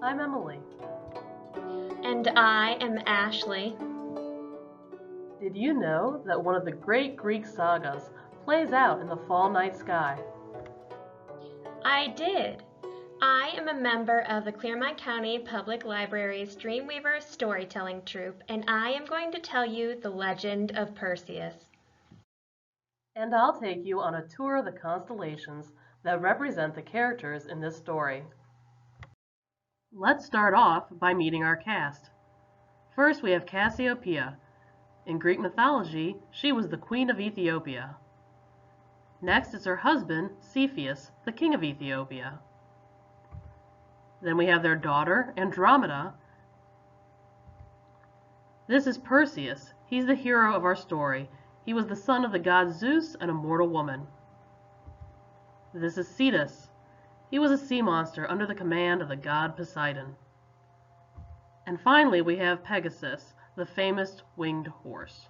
I'm Emily. And I am Ashley. Did you know that one of the great Greek sagas plays out in the fall night sky? I did. I am a member of the Clermont County Public Library's Dreamweaver storytelling troupe, and I am going to tell you the legend of Perseus. And I'll take you on a tour of the constellations that represent the characters in this story. Let's start off by meeting our cast. First, we have Cassiopeia. In Greek mythology, she was the Queen of Ethiopia. Next is her husband, Cetus, the King of Ethiopia. Then we have their daughter, Andromeda. This is Perseus. He's the hero of our story. He was the son of the god Zeus and a mortal woman. This is Cetus. He was a sea monster under the command of the god Poseidon. And finally, we have Pegasus, the famous winged horse.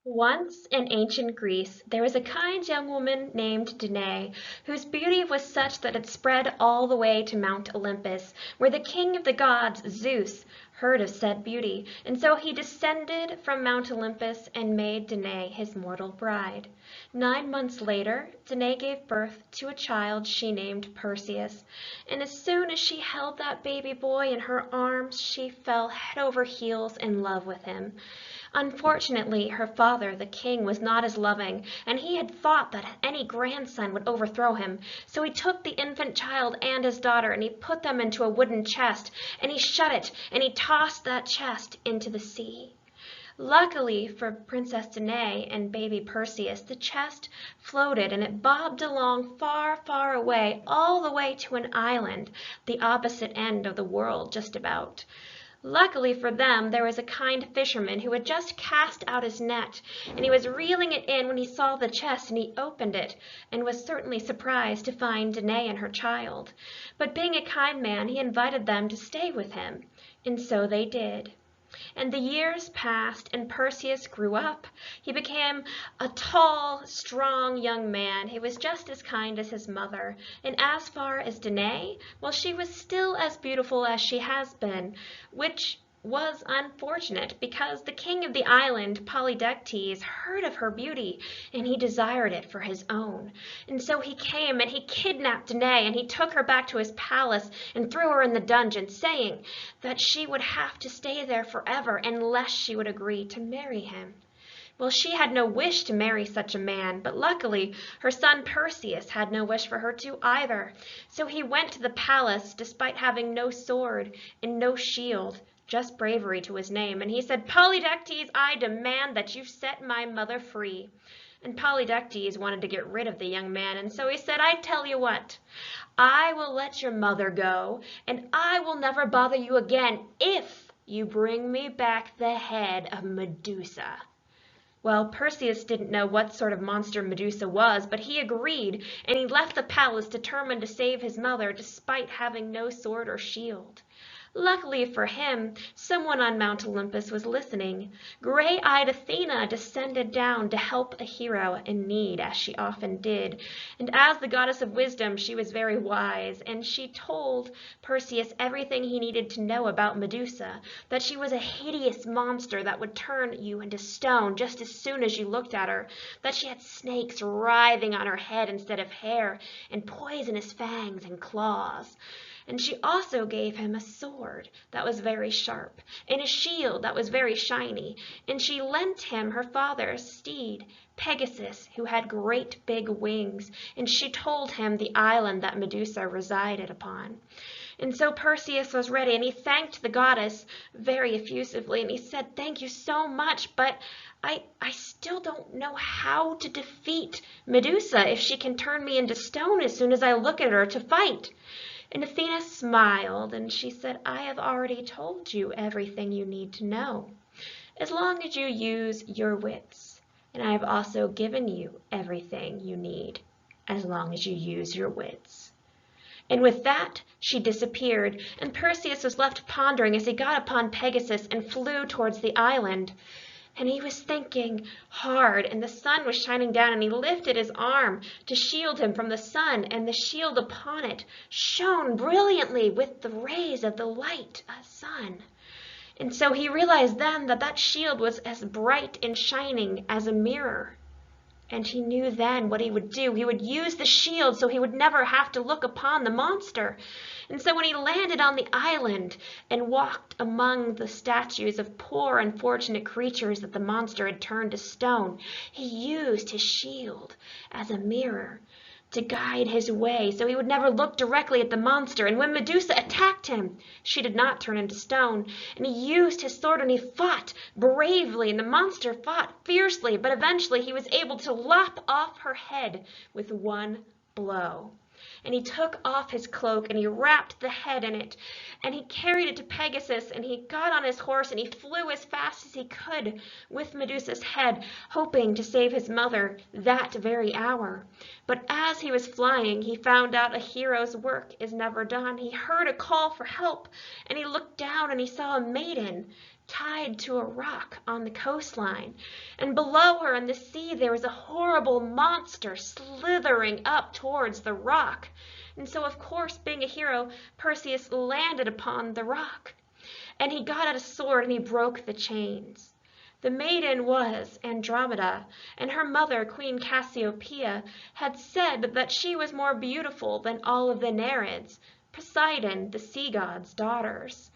Once in ancient Greece, there was a kind young woman named Danae, whose beauty was such that it spread all the way to Mount Olympus, where the king of the gods, Zeus, heard of said beauty, and so he descended from Mount Olympus and made Danae his mortal bride. 9 months later, Danae gave birth to a child she named Perseus, and as soon as she held that baby boy in her arms, she fell head over heels in love with him. Unfortunately, her father, the king, was not as loving, and he had thought that any grandson would overthrow him. So he took the infant child and his daughter, and he put them into a wooden chest, and he shut it, and he tossed that chest into the sea. Luckily for Princess Danae and baby Perseus, the chest floated, and it bobbed along far, far away, all the way to an island, the opposite end of the world, just about. Luckily for them, there was a kind fisherman who had just cast out his net, and he was reeling it in when he saw the chest, and he opened it, and was certainly surprised to find Danae and her child. But being a kind man, he invited them to stay with him, and so they did. And the years passed, and Perseus grew up. He became a tall, strong young man who was just as kind as his mother. And as far as Danae, well, she was still as beautiful as she has been, which was unfortunate because the king of the island, Polydectes, heard of her beauty, and he desired it for his own. And so he came and he kidnapped Danae, and he took her back to his palace and threw her in the dungeon, saying that she would have to stay there forever unless she would agree to marry him. Well, she had no wish to marry such a man, but luckily her son Perseus had no wish for her to either. So he went to the palace despite having no sword and no shield, just bravery to his name, and he said, "Polydectes, I demand that you set my mother free." And Polydectes wanted to get rid of the young man, and so he said, "I tell you what, I will let your mother go, and I will never bother you again if you bring me back the head of Medusa." Well, Perseus didn't know what sort of monster Medusa was, but he agreed, and he left the palace determined to save his mother despite having no sword or shield. Luckily for him, someone on Mount Olympus was listening. Gray-eyed Athena descended down to help a hero in need, as she often did. And as the goddess of wisdom, she was very wise, and she told Perseus everything he needed to know about Medusa, that she was a hideous monster that would turn you into stone just as soon as you looked at her, that she had snakes writhing on her head instead of hair, and poisonous fangs and claws. And she also gave him a sword that was very sharp, and a shield that was very shiny, and she lent him her father's steed, Pegasus, who had great big wings, and she told him the island that Medusa resided upon. And so Perseus was ready, and he thanked the goddess very effusively, and he said, "Thank you so much, but I still don't know how to defeat Medusa if she can turn me into stone as soon as I look at her to fight." And Athena smiled, and she said, "I have already told you everything you need to know, as long as you use your wits. And I have also given you everything you need, as long as you use your wits." And with that, she disappeared, and Perseus was left pondering as he got upon Pegasus and flew towards the island. And he was thinking hard, and the sun was shining down, and he lifted his arm to shield him from the sun, and the shield upon it shone brilliantly with the rays of the light of sun. And so he realized then that that shield was as bright and shining as a mirror. And he knew then what he would do. He would use the shield so he would never have to look upon the monster. And so when he landed on the island and walked among the statues of poor unfortunate creatures that the monster had turned to stone, he used his shield as a mirror to guide his way so he would never look directly at the monster. And when Medusa attacked him, she did not turn into stone. And he used his sword and he fought bravely, and the monster fought fiercely, but eventually he was able to lop off her head with one blow. And he took off his cloak and he wrapped the head in it, and he carried it to Pegasus, and he got on his horse and he flew as fast as he could with Medusa's head, hoping to save his mother that very hour. But as he was flying, he found out a hero's work is never done. He heard a call for help, and he looked down and he saw a maiden tied to a rock on the coastline. And below her in the sea there was a horrible monster slithering up towards the rock. And so, of course, being a hero, Perseus landed upon the rock. And he got out a sword and he broke the chains. The maiden was Andromeda, and her mother, Queen Cassiopeia, had said that she was more beautiful than all of the Nereids, Poseidon, the sea god's daughters.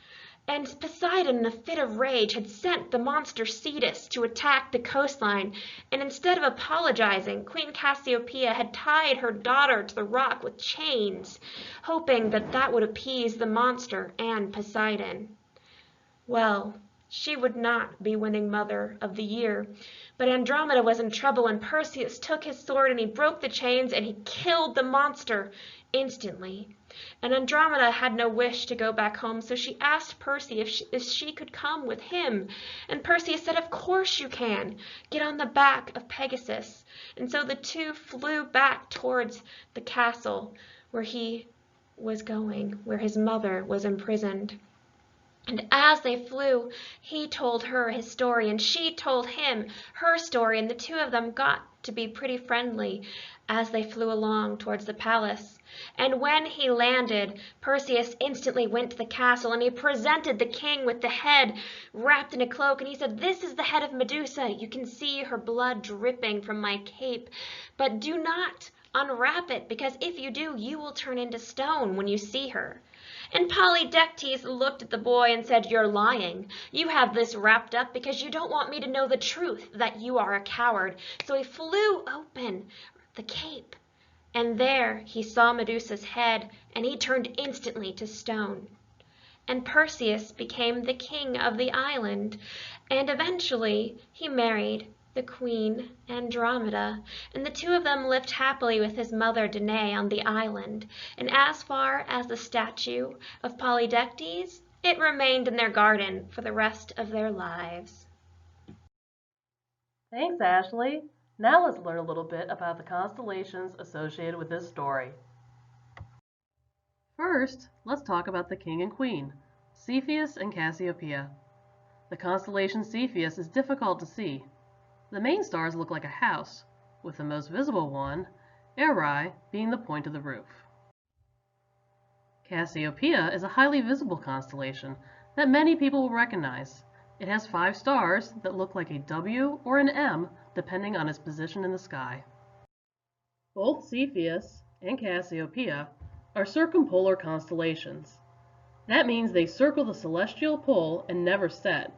And Poseidon, in a fit of rage, had sent the monster Cetus to attack the coastline, and instead of apologizing, Queen Cassiopeia had tied her daughter to the rock with chains, hoping that that would appease the monster and Poseidon. Well, she would not be winning Mother of the Year, but Andromeda was in trouble, and Perseus took his sword and he broke the chains and he killed the monster instantly. And Andromeda had no wish to go back home, so she asked Perseus if she could come with him. And Perseus said, "Of course you can. Get on the back of Pegasus." And so the two flew back towards the castle where he was going, where his mother was imprisoned. And as they flew, he told her his story, and she told him her story, and the two of them got to be pretty friendly as they flew along towards the palace. And when he landed, Perseus instantly went to the castle, and he presented the king with the head wrapped in a cloak, and he said, "This is the head of Medusa. You can see her blood dripping from my cape, but do not unwrap it, because if you do, you will turn into stone when you see her." And Polydectes looked at the boy and said, "You're lying. You have this wrapped up because you don't want me to know the truth, that you are a coward." So he flew open the cape, and there he saw Medusa's head, and he turned instantly to stone. And Perseus became the king of the island, and eventually he married the Queen Andromeda, and the two of them lived happily with his mother Danae on the island. And as far as the statue of Polydectes, it remained in their garden for the rest of their lives. Thanks, Ashley. Now let's learn a little bit about the constellations associated with this story. First, let's talk about the king and queen, Cepheus and Cassiopeia. The constellation Cepheus is difficult to see. The main stars look like a house, with the most visible one, Erie, being the point of the roof. Cassiopeia is a highly visible constellation that many people will recognize. It has 5 stars that look like a W or an M depending on its position in the sky. Both Cepheus and Cassiopeia are circumpolar constellations. That means they circle the celestial pole and never set,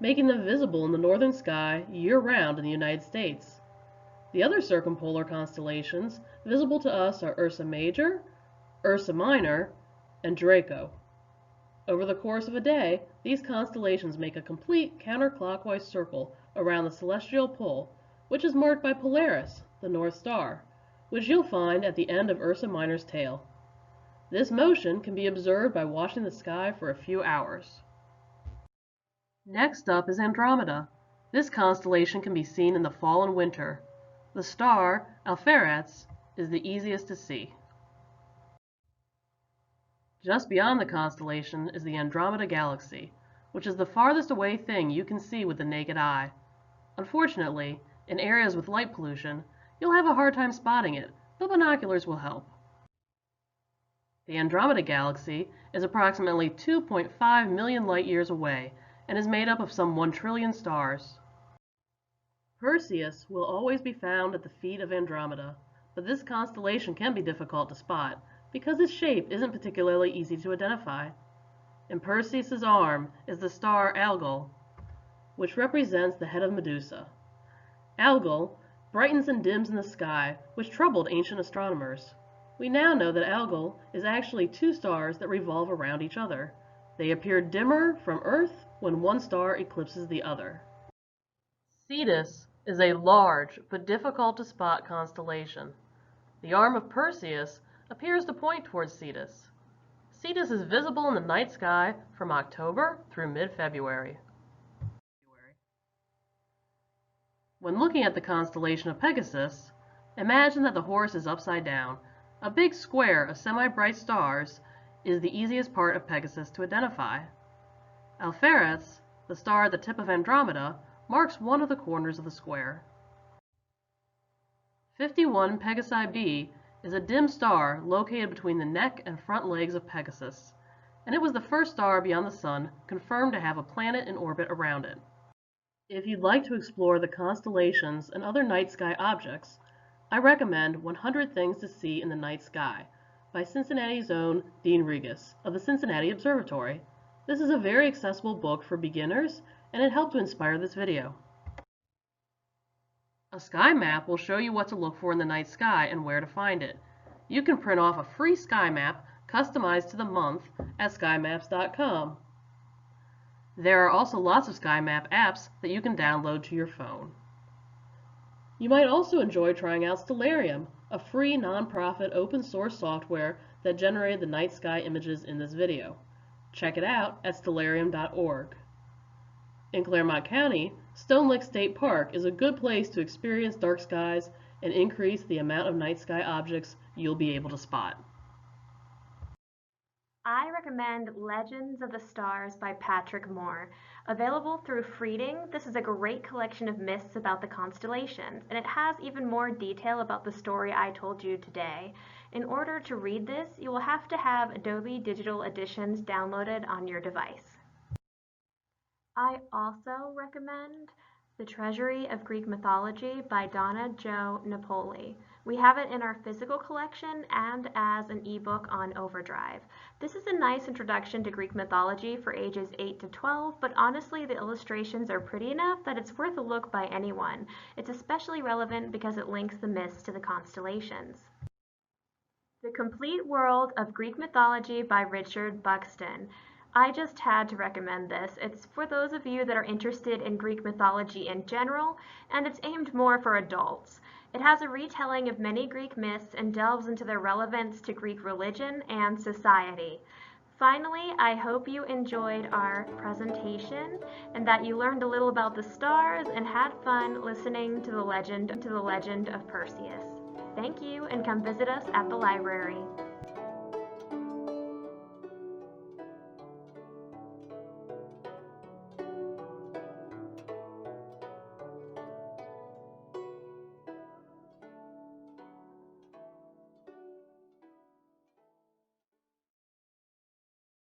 making them visible in the northern sky year-round in the United States. The other circumpolar constellations visible to us are Ursa Major, Ursa Minor, and Draco. Over the course of a day, these constellations make a complete counterclockwise circle around the celestial pole, which is marked by Polaris, the North Star, which you'll find at the end of Ursa Minor's tail. This motion can be observed by watching the sky for a few hours. Next up is Andromeda. This constellation can be seen in the fall and winter. The star, Alpheratz, is the easiest to see. Just beyond the constellation is the Andromeda Galaxy, which is the farthest away thing you can see with the naked eye. Unfortunately, in areas with light pollution, you'll have a hard time spotting it, but binoculars will help. The Andromeda galaxy is approximately 2.5 million light-years away and is made up of some 1 trillion stars. Perseus will always be found at the feet of Andromeda, but this constellation can be difficult to spot because its shape isn't particularly easy to identify. In Perseus's arm is the star Algol, which represents the head of Medusa. Algol brightens and dims in the sky, which troubled ancient astronomers. We now know that Algol is actually 2 stars that revolve around each other. They appear dimmer from Earth when one star eclipses the other. Cetus is a large but difficult to spot constellation. The arm of Perseus appears to point towards Cetus. Cetus is visible in the night sky from October through mid-February. When looking at the constellation of Pegasus, imagine that the horse is upside down. A big square of semi-bright stars is the easiest part of Pegasus to identify. Alpheus, the star at the tip of Andromeda, marks one of the corners of the square. 51 Pegasi b is a dim star located between the neck and front legs of Pegasus, and it was the first star beyond the Sun confirmed to have a planet in orbit around it. If you'd like to explore the constellations and other night sky objects, I recommend 100 Things to See in the Night Sky by Cincinnati's own Dean Regas of the Cincinnati Observatory. This is a very accessible book for beginners, and it helped to inspire this video. A sky map will show you what to look for in the night sky and where to find it. You can print off a free sky map customized to the month at skymaps.com. There are also lots of sky map apps that you can download to your phone. You might also enjoy trying out Stellarium, a free non-profit open source software that generated the night sky images in this video. Check it out at stellarium.org. In Clermont County, Stone Lick State Park is a good place to experience dark skies and increase the amount of night sky objects you'll be able to spot. I recommend Legends of the Stars by Patrick Moore. Available through Freeding, this is a great collection of myths about the constellations, and it has even more detail about the story I told you today. In order to read this, you will have to have Adobe Digital Editions downloaded on your device. I also recommend The Treasury of Greek Mythology by Donna Jo Napoli. We have it in our physical collection and as an ebook on Overdrive. This is a nice introduction to Greek mythology for ages 8 to 12, but honestly the illustrations are pretty enough that it's worth a look by anyone. It's especially relevant because it links the myths to the constellations. The Complete World of Greek Mythology by Richard Buxton. I just had to recommend this. It's for those of you that are interested in Greek mythology in general, and it's aimed more for adults. It has a retelling of many Greek myths and delves into their relevance to Greek religion and society. Finally, I hope you enjoyed our presentation and that you learned a little about the stars and had fun listening to the legend of Perseus. Thank you, and come visit us at the library.